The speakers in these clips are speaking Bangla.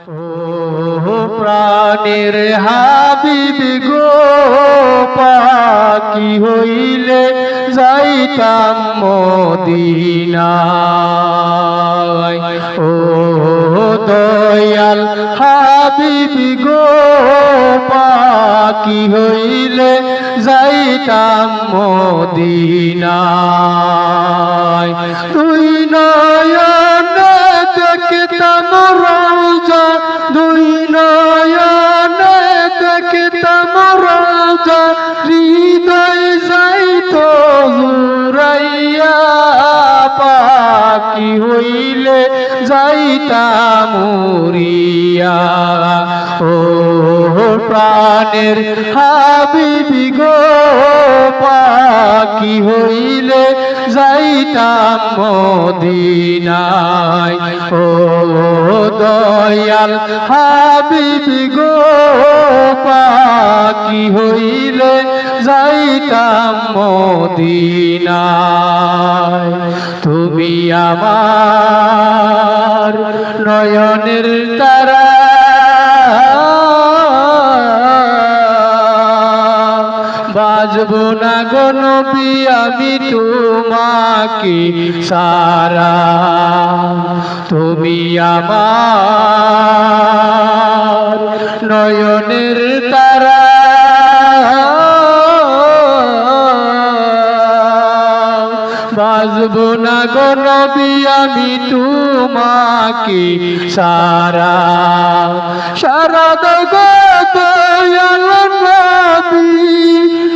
ও প্রাণের হাবিবি গো, পাখি হইলে যাইতাম মদিনায়। ও দয়াল হাবিবি গো, পাখি হইলে যাইতাম মদিনায়। তুই নয়নে দেখতাম রওজা, দুই নয়নে দেখতাম রওজা, হৃদয় যাইতো জুড়াইয়া, পাখি হইলে যাইতাম উড়িয়া। ও প্রাণের হাবিবি গো, পাখি হইলে যাইতাম মদিনায়। ও দয়াল হাবিবি গো, পাখি হইলে যাইতাম মদিনায়। তুমি আমার নয়নের তারা, বাজব না গো নবী আমি তোমাকে সারা। তুমি আমার নয়নের তারা, বাজব না গো নবী আমি তোমাকে সারা। সারা দাও গো দয়াল নবী,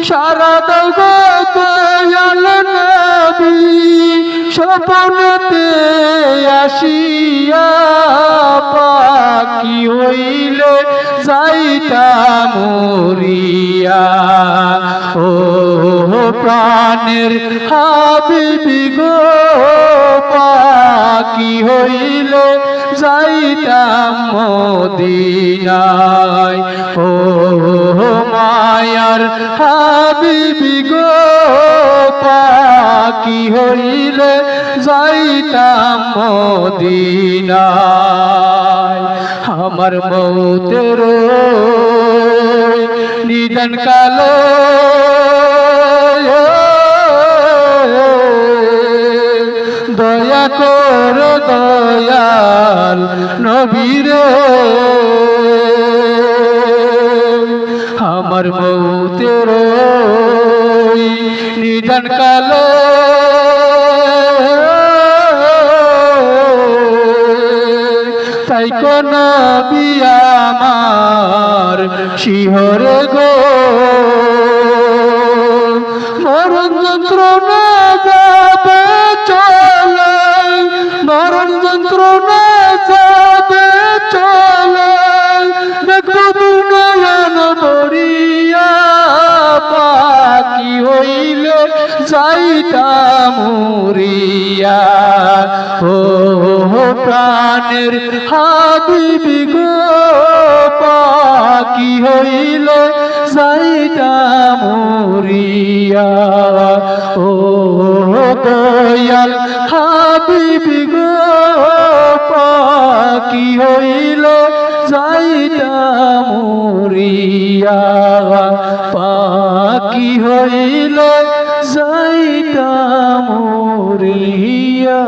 সারা দাও গো দয়াল নবী, স্বপ্নেতে আসিয়া, পাখি হইলে যাইতাম উড়িয়া। ও প্রাণের হাবিবি গো, পাখি হইলে যাইতাম মদিনায়। ও মায়ার হাবিবি গো, পাখি হইলে যাইতাম মদিনায়। আমার মৌতের নিদান কালো, দয়া কর দয়াল নবীরে, আমার মৌতের নিদান কালো, তাই কোন নবী আমার শিহরে গো, মরণ যন্ত্রণা যাবে চলে, মরণ যন্ত্রণা যাবে চলে, দেখো নয়ন ভরিয়া, পাখি হইলে যাইতাম উড়িয়া। ও প্রাণের হাবিবি গো, পাখি হইলে যাইতাম উড়িয়া। ও দয়াল হাবিবি গো, পাখি হইলে যাইতাম উড়িয়া, পাখি হইলে যাইতাম উড়িয়া।